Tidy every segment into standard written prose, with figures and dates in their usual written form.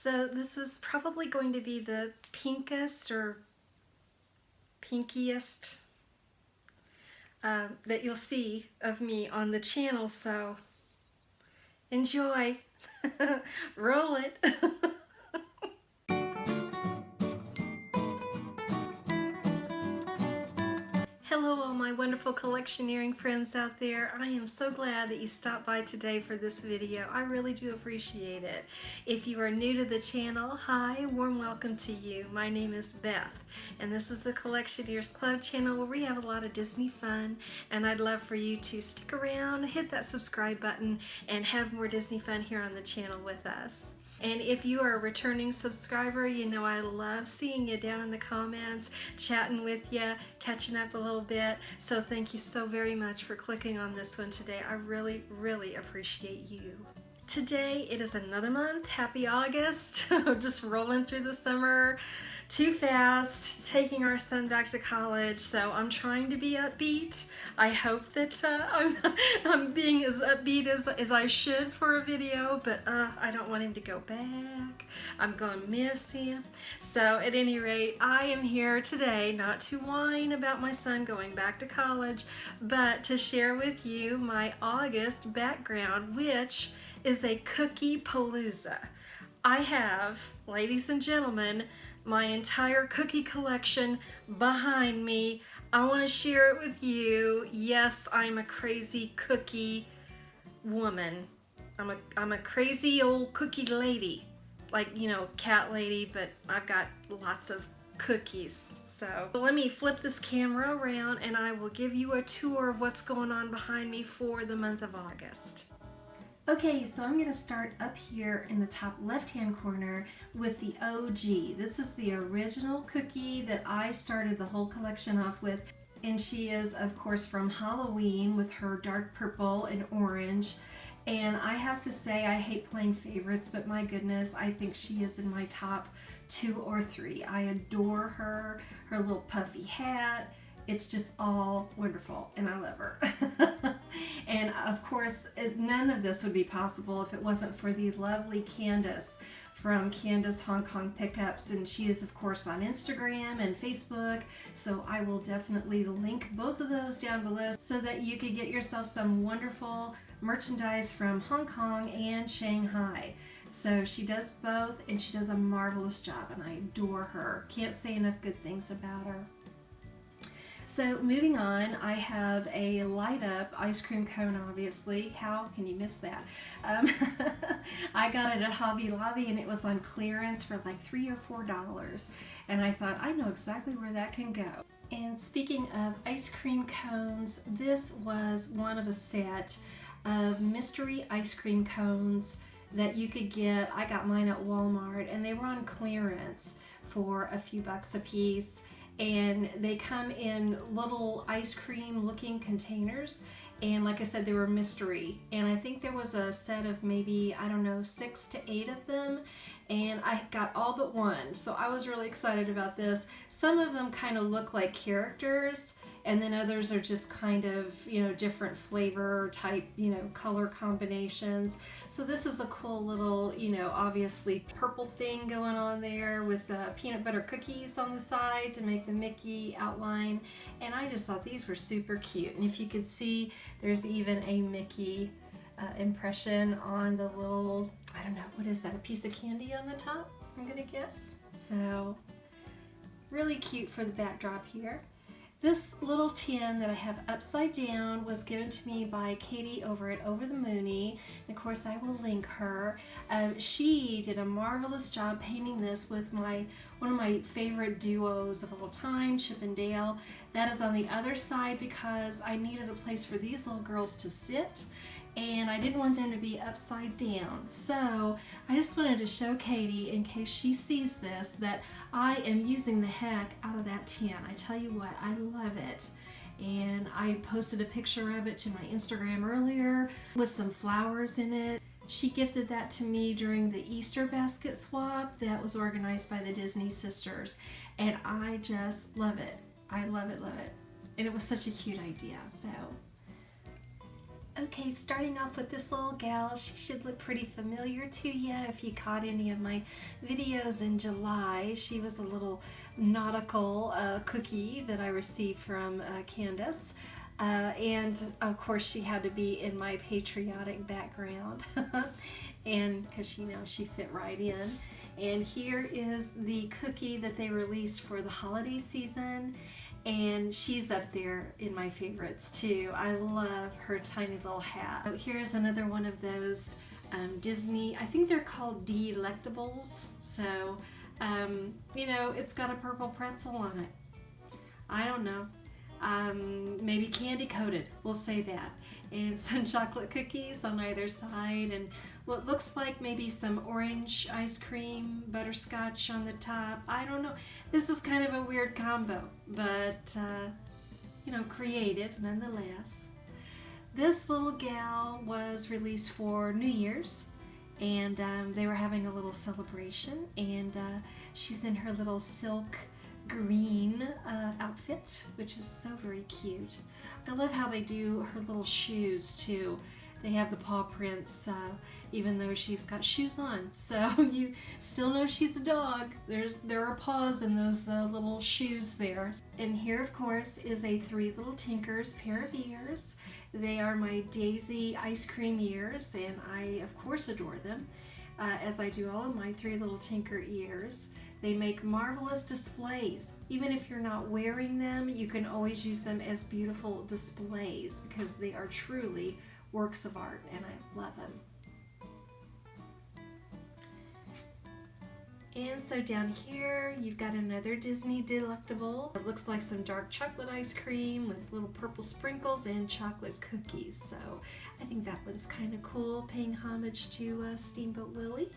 So this is probably going to be the pinkest or pinkiest that you'll see of me on the channel, so enjoy. Roll it. Hello all my wonderful collectioneering friends out there. I am so glad that you stopped by today for this video. I really do appreciate it. If you are new to the channel, hi, warm welcome to you. My name is Beth and this is the Collectionears Club channel where we have a lot of Disney fun, and I'd love for you to stick around, hit that subscribe button, and have more Disney fun here on the channel with us. And if you are a returning subscriber, you know I love seeing you down in the comments, chatting with you, catching up a little bit. So thank you so very much for clicking on this one today. I really, really appreciate you. Today it is another month. Happy August. Just rolling through the summer too fast, taking our son back to college, so I'm trying to be upbeat. I hope that I'm being as upbeat as I should for a video, but I don't want him to go back. I'm gonna miss him. So at any rate, I am here today not to whine about my son going back to college, but to share with you my August background, which is a cookie palooza. I have, ladies and gentlemen, my entire cookie collection behind me. I want to share it with you. Yes, I'm a crazy cookie woman. I'm a crazy old cookie lady, like, you know, cat lady, but I've got lots of cookies. So let me flip this camera around and I will give you a tour of what's going on behind me for the month of August. Okay, so I'm going to start up here in the top left-hand corner with the OG. This is the original cookie that I started the whole collection off with, and she is, of course, from Halloween with her dark purple and orange. And I have to say, I hate playing favorites, but my goodness, I think she is in my top 2 or 3. I adore her little puffy hat. It's just all wonderful, and I love her. And of course, none of this would be possible if it wasn't for the lovely Candace from Candace Hong Kong Pickups, and she is of course on Instagram and Facebook, so I will definitely link both of those down below so that you could get yourself some wonderful merchandise from Hong Kong and Shanghai. So she does both, and she does a marvelous job, and I adore her. Can't say enough good things about her. So moving on, I have a light up ice cream cone, obviously. How can you miss that? I got it at Hobby Lobby and it was on clearance for like $3 or $4. And I thought, I know exactly where that can go. And speaking of ice cream cones, this was one of a set of mystery ice cream cones that you could get. I got mine at Walmart and they were on clearance for a few bucks a piece. And they come in little ice cream looking containers, and like I said, they were mystery, and I think there was a set of maybe, I don't know, 6 to 8 of them, and I got all but one, so I was really excited about this. Some of them kind of look like characters, and then others are just kind of, you know, different flavor type, you know, color combinations. So this is a cool little, you know, obviously purple thing going on there with the peanut butter cookies on the side to make the Mickey outline. And I just thought these were super cute. And if you could see, there's even a Mickey impression on the little, I don't know, what is that, a piece of candy on the top, I'm gonna guess. So really cute for the backdrop here. This little tin that I have upside down was given to me by Katie over at Over the Mooney. And of course, I will link her. She did a marvelous job painting this with one of my favorite duos of all time, Chip and Dale. That is on the other side because I needed a place for these little girls to sit, and I didn't want them to be upside down. So I just wanted to show Katie, in case she sees this, that I am using the heck out of that tin. I tell you what, I love it. And I posted a picture of it to my Instagram earlier with some flowers in it. She gifted that to me during the Easter basket swap that was organized by the Disney sisters. And I just love it. I love it, love it. And it was such a cute idea, so. Okay, starting off with this little gal, she should look pretty familiar to you if you caught any of my videos in July. She was a little nautical cookie that I received from Candace. And of course she had to be in my patriotic background and because she fit right in. And here is the cookie that they released for the holiday season, and she's up there in my favorites too. I love her tiny little hat. So here's another one of those Disney, I think they're called Delectables. So it's got a purple pretzel on it. I don't know. Maybe candy coated, we'll say that, and some chocolate cookies on either side, and what looks like maybe some orange ice cream, butterscotch on the top. I don't know. This is kind of a weird combo, but creative nonetheless. This little gal was released for New Year's, and they were having a little celebration, and she's in her little silk green outfit, which is so very cute. I love how they do her little shoes too. They have the paw prints even though she's got shoes on, so you still know she's a dog. There are paws in those little shoes there. And here of course is a Three Little Tinkers pair of ears. They are my Daisy ice cream ears, and I of course adore them, as I do all of my Three Little Tinker ears. They make marvelous displays. Even if you're not wearing them, you can always use them as beautiful displays because they are truly works of art, and I love them. And so down here you've got another Disney Delectable. It looks like some dark chocolate ice cream with little purple sprinkles and chocolate cookies. So I think that one's kind of cool, paying homage to Steamboat Willie.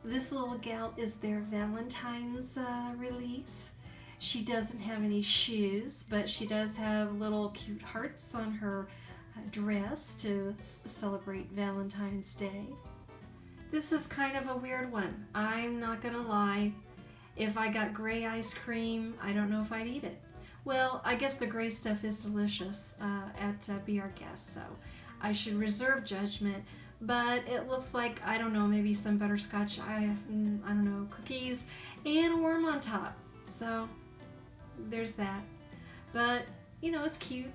This little gal is their Valentine's release. She doesn't have any shoes, but she does have little cute hearts on her dress to celebrate Valentine's Day. This is kind of a weird one. I'm not gonna lie. If I got gray ice cream, I don't know if I'd eat it. Well, I guess the gray stuff is delicious at Be Our Guest, so I should reserve judgment. But it looks like, I don't know, maybe some butterscotch, I don't know, cookies, and a worm on top. So there's that. But, it's cute.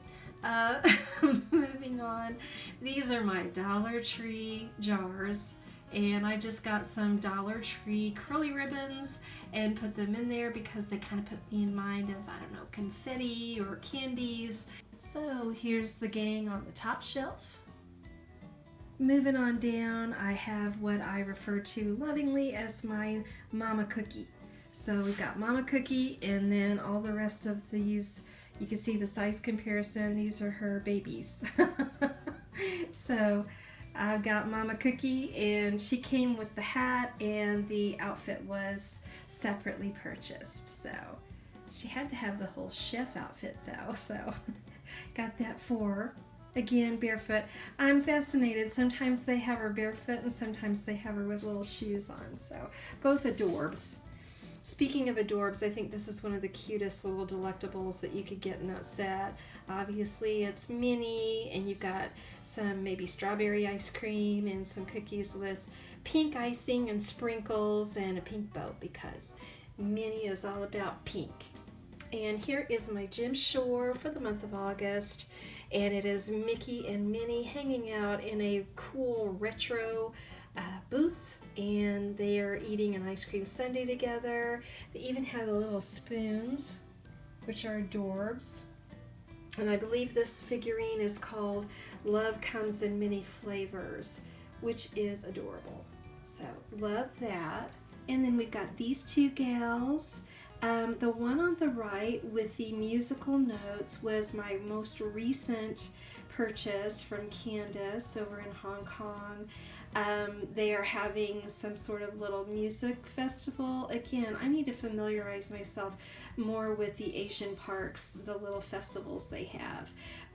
Moving on. These are my Dollar Tree jars, and I just got some Dollar Tree curly ribbons and put them in there because they kind of put me in mind of, I don't know, confetti or candies. So here's the gang on the top shelf. Moving on down, I have what I refer to lovingly as my Mama Cookie. So we've got Mama Cookie, and then all the rest of these, you can see the size comparison. These are her babies. So I've got Mama Cookie, and she came with the hat, and the outfit was separately purchased. So she had to have the whole chef outfit though, so got that for her. Again, barefoot. I'm fascinated. Sometimes they have her barefoot and sometimes they have her with little shoes on. So both adorbs. Speaking of adorbs, I think this is one of the cutest little delectables that you could get in that set. Obviously it's mini, and you've got some maybe strawberry ice cream and some cookies with pink icing and sprinkles and a pink bow, because Minnie is all about pink. And here is my Jim Shore for the month of August. And it is Mickey and Minnie hanging out in a cool retro booth, and they are eating an ice cream sundae together. They even have the little spoons, which are adorbs. And I believe this figurine is called Love Comes in Many Flavors, which is adorable. So love that. And then we've got these two gals. The one on the right with the musical notes was my most recent purchase from Candace over in Hong Kong. They are having some sort of little music festival. Again, I need to familiarize myself more with the Asian parks, the little festivals they have.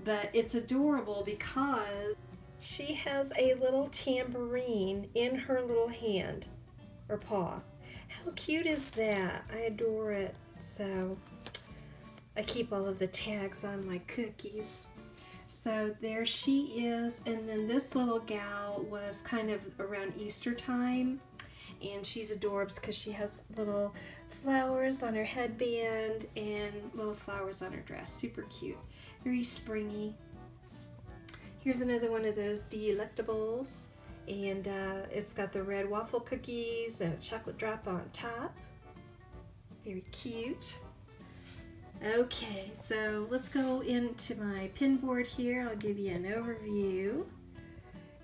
But it's adorable because she has a little tambourine in her little hand or paw. How cute is that? I adore it. So I keep all of the tags on my cookies. So there she is, and then this little gal was kind of around Easter time, and she's adorbs because she has little flowers on her headband and little flowers on her dress. Super cute, very springy. Here's another one of those delectables, and it's got the red waffle cookies and a chocolate drop on top. Very cute. Okay, so let's go into my pin board here. I'll give you an overview.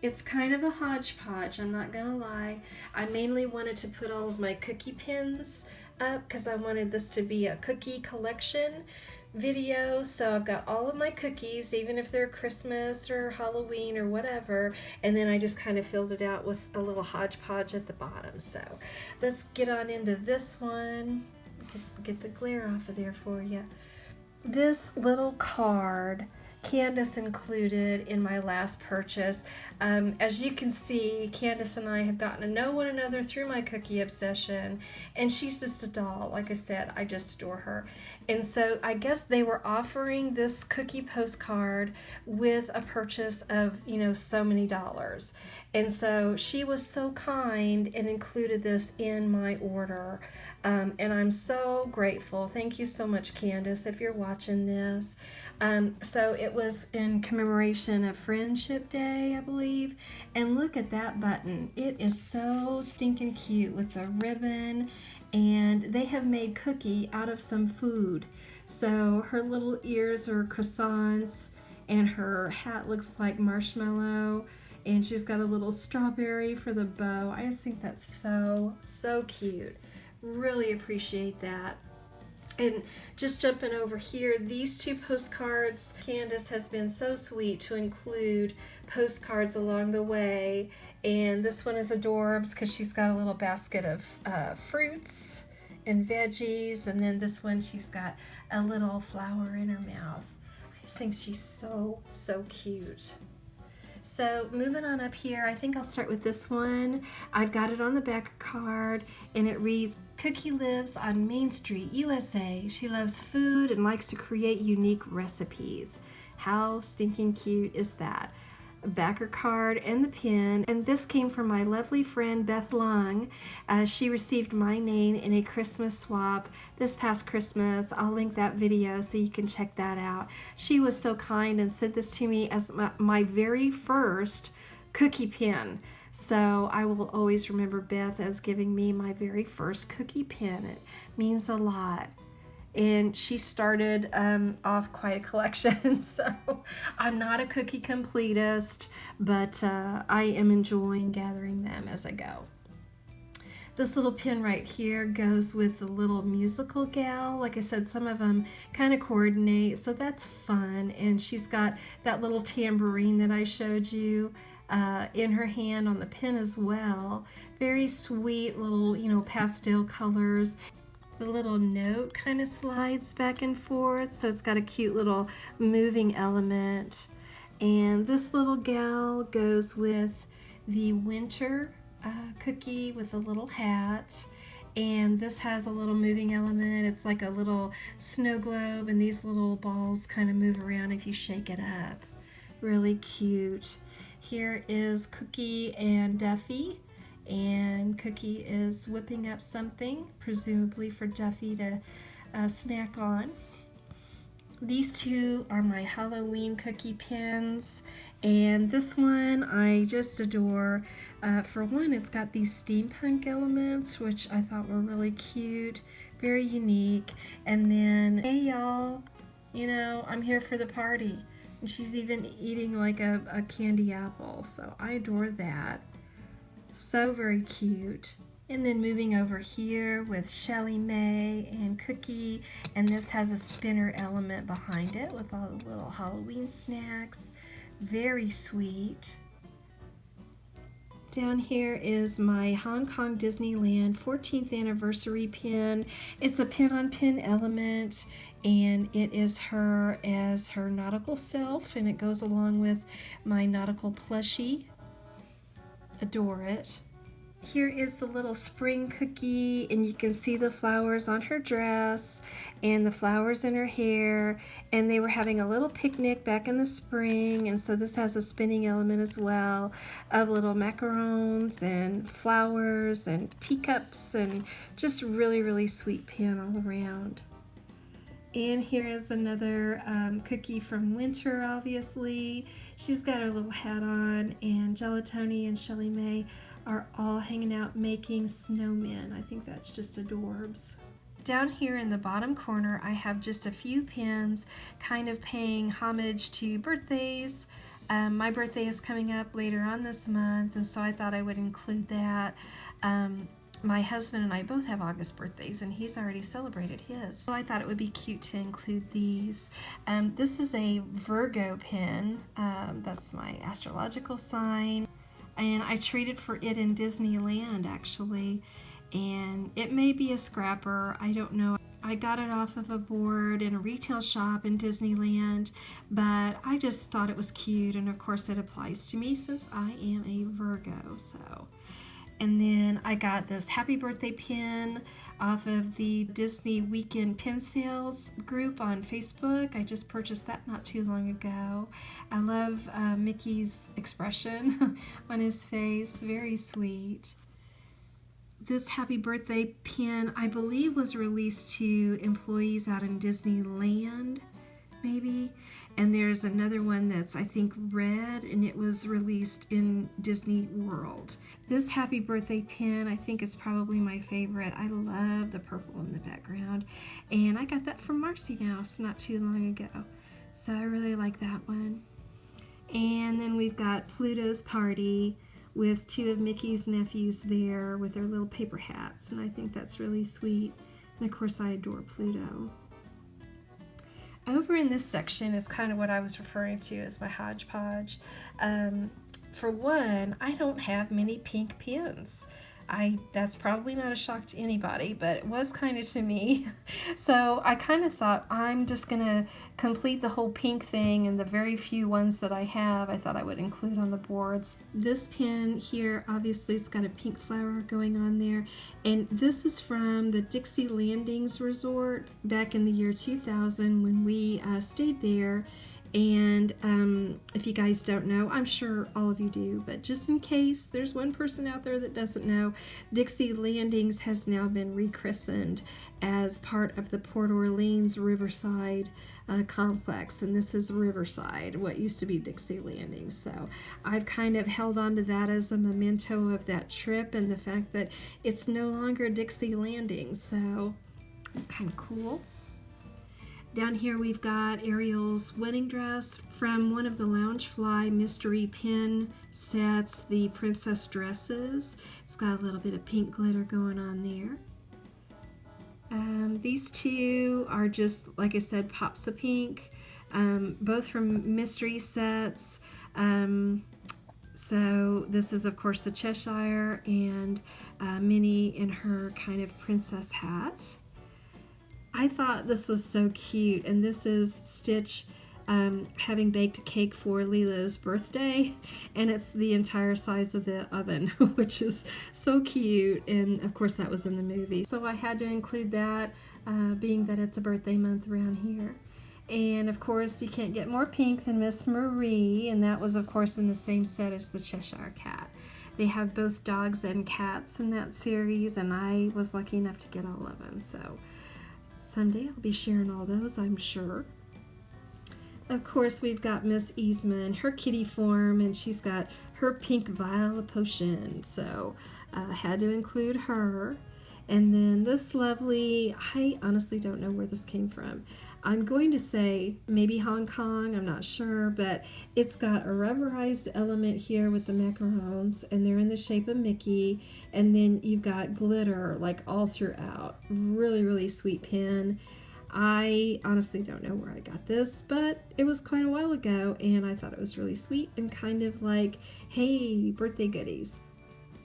It's kind of a hodgepodge, I'm not gonna lie. I mainly wanted to put all of my cookie pins up because I wanted this to be a cookie collection video. So I've got all of my cookies, even if they're Christmas or Halloween or whatever, and then I just kind of filled it out with a little hodgepodge at the bottom. So let's get on into this one. Get the glare off of there for you. This little card Candace included in my last purchase. As you can see, Candace and I have gotten to know one another through my cookie obsession, and she's just a doll. Like I said, I just adore her. And so I guess they were offering this cookie postcard with a purchase of, so many dollars. And so she was so kind and included this in my order. And I'm so grateful. Thank you so much, Candace, if you're watching this. So it was in commemoration of Friendship Day, I believe. And look at that button. It is so stinking cute with the ribbon. And they have made Cookie out of some food. So her little ears are croissants, and her hat looks like marshmallow. And she's got a little strawberry for the bow. I just think that's so, so cute. Really appreciate that. And just jumping over here, these two postcards, Candace has been so sweet to include postcards along the way. And this one is adorbs because she's got a little basket of fruits and veggies. And then this one, she's got a little flower in her mouth. I just think she's so, so cute. So moving on up here, I think I'll start with this one. I've got it on the back card, and it reads, Cookie lives on Main Street, USA. She loves food and likes to create unique recipes. How stinking cute is that? A backer card and the pin, and this came from my lovely friend Beth Lung. She received my name in a Christmas swap this past Christmas. I'll link that video so you can check that out. She was so kind and sent this to me as my very first cookie pin. So I will always remember Beth as giving me my very first cookie pin. It means a lot. And she started off quite a collection, so I'm not a cookie completist, but I am enjoying gathering them as I go. This little pin right here goes with the little musical gal. Like I said, some of them kind of coordinate, so that's fun. And she's got that little tambourine that I showed you in her hand on the pin as well. Very sweet little, pastel colors. The little note kind of slides back and forth, so it's got a cute little moving element. And this little gal goes with the winter cookie with a little hat. And this has a little moving element. It's like a little snow globe, and these little balls kind of move around if you shake it up. Really cute. Here is Cookie and Duffy. And Cookie is whipping up something, presumably for Duffy to snack on. These two are my Halloween cookie pins, and this one I just adore. For one, it's got these steampunk elements, which I thought were really cute, very unique. And then, hey y'all, I'm here for the party. And she's even eating like a candy apple, so I adore that. So very cute. And then moving over here with Shelly May and Cookie, and this has a spinner element behind it with all the little Halloween snacks. Very sweet. Down here is my Hong Kong Disneyland 14th anniversary pin. It's a pin-on-pin element, and it is her as her nautical self, and it goes along with my nautical plushie. Adore it. Here is the little spring cookie, and you can see the flowers on her dress and the flowers in her hair, and they were having a little picnic back in the spring, and so this has a spinning element as well of little macarons and flowers and teacups, and just really sweet pin all around. And here is another cookie from winter, obviously. She's got her little hat on, and Gelatoni and Shelly Mae are all hanging out making snowmen. I think that's just adorbs. Down here in the bottom corner, I have just a few pins kind of paying homage to birthdays. My birthday is coming up later on this month, and so I thought I would include that. My husband and I both have August birthdays, and he's already celebrated his. So I thought it would be cute to include these. This is a Virgo pin. That's my astrological sign. And I traded for it in Disneyland, actually. And it may be a scrapper, I don't know. I got it off of a board in a retail shop in Disneyland, but I just thought it was cute, and of course it applies to me since I am a Virgo, so. And then I got this happy birthday pin off of the Disney Weekend Pin Sales group on Facebook. I just purchased that not too long ago. I love Mickey's expression on his face, very sweet. This happy birthday pin, I believe, was released to employees out in Disneyland, maybe. And there's another one that's, I think, red, and it was released in Disney World. This happy birthday pin, I think, is probably my favorite. I love the purple in the background. And I got that from Marcy Mouse not too long ago. So I really like that one. And then we've got Pluto's Party with two of Mickey's nephews there with their little paper hats. And I think that's really sweet. And of course, I adore Pluto. Over in this section is kind of what I was referring to as my hodgepodge. For one, I don't have many pink pins. That's probably not a shock to anybody, but it was kind of to me. So I kind of thought I'm just going to complete the whole pink thing, and the very few ones that I have, I thought I would include on the boards. This pin here, obviously it's got a pink flower going on there, and this is from the Dixie Landings Resort back in the year 2000 when we stayed there. And if you guys don't know, I'm sure all of you do, but just in case there's one person out there that doesn't know, Dixie Landings has now been rechristened as part of the Port Orleans Riverside complex, and this is Riverside, what used to be Dixie Landings. So I've kind of held on to that as a memento of that trip and the fact that it's no longer Dixie Landings, so it's kind of cool. Down here we've got Ariel's wedding dress from one of the Loungefly mystery pin sets, the princess dresses. It's got a little bit of pink glitter going on there. These two are just, like I said, pops of pink, both from mystery sets. So this is, of course, the Cheshire and Minnie in her kind of princess hat. I thought this was so cute, and this is Stitch having baked a cake for Lilo's birthday, and it's the entire size of the oven, which is so cute, and of course that was in the movie. So I had to include that, being that it's a birthday month around here. And of course you can't get more pink than Miss Marie, and that was of course in the same set as the Cheshire Cat. They have both dogs and cats in that series, and I was lucky enough to get all of them, so someday I'll be sharing all those, I'm sure. Of course, we've got Miss Eastman, her kitty form, and she's got her pink vial of potion, so I had to include her. And then this lovely, I honestly don't know where this came from. I'm going to say maybe Hong Kong, I'm not sure, but it's got a rubberized element here with the macarons, and they're in the shape of Mickey, and then you've got glitter like all throughout. Really sweet pin. I honestly don't know where I got this, but it was quite a while ago, and I thought it was really sweet and kind of like, hey, birthday goodies.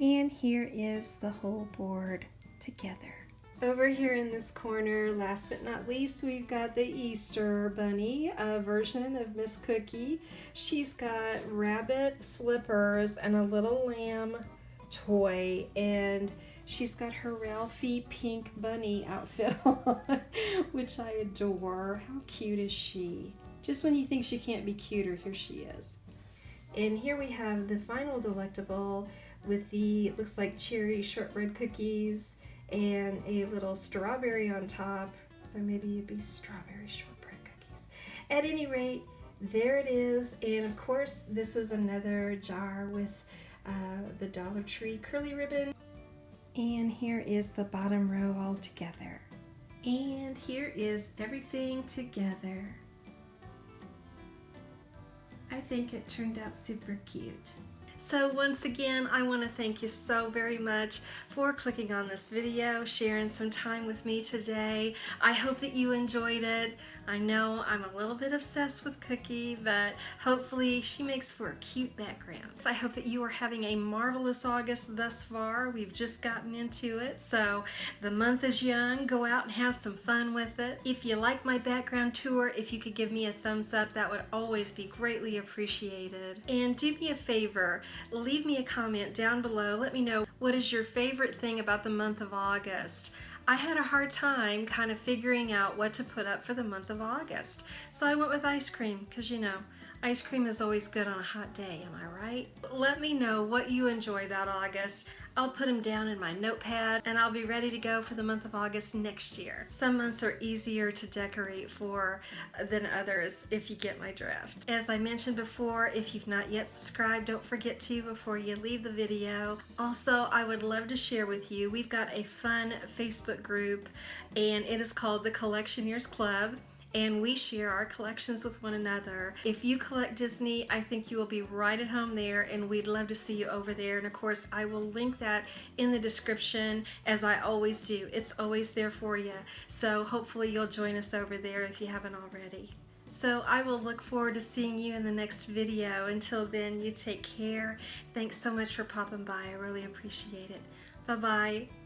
And here is the whole board together. Over here in this corner, last but not least, we've got the Easter Bunny version of Miss Cookie. She's got rabbit slippers and a little lamb toy, and she's got her Ralphie pink bunny outfit on, which I adore. How cute is she? Just when you think she can't be cuter, here she is. And here we have the final delectable with the, looks like cherry shortbread cookies and a little strawberry on top. So maybe it'd be strawberry shortbread cookies. At any rate, there it is. And of course, this is another jar with the Dollar Tree curly ribbon. And here is the bottom row all together. And here is everything together. I think it turned out super cute. So once again, I want to thank you so very much for clicking on this video, sharing some time with me today. I hope that you enjoyed it. I know I'm a little bit obsessed with Cookie, but hopefully she makes for a cute background. So I hope that you are having a marvelous August thus far. We've just gotten into it, so the month is young. Go out and have some fun with it. If you like my background tour, if you could give me a thumbs up, that would always be greatly appreciated. And do me a favor, leave me a comment down below. Let me know, what is your favorite thing about the month of August? I had a hard time kind of figuring out what to put up for the month of August. So I went with ice cream, because you know, ice cream is always good on a hot day, am I right? Let me know what you enjoy about August. I'll put them down in my notepad and I'll be ready to go for the month of August next year. Some months are easier to decorate for than others, if you get my drift. As I mentioned before, if you've not yet subscribed, don't forget to before you leave the video. Also, I would love to share with you, we've got a fun Facebook group and it is called the Collectionears Club. And we share our collections with one another. If you collect Disney, I think you will be right at home there, and we'd love to see you over there. And of course, I will link that in the description, as I always do. It's always there for you. So hopefully you'll join us over there if you haven't already. So I will look forward to seeing you in the next video. Until then, you take care. Thanks so much for popping by. I really appreciate it. Bye-bye.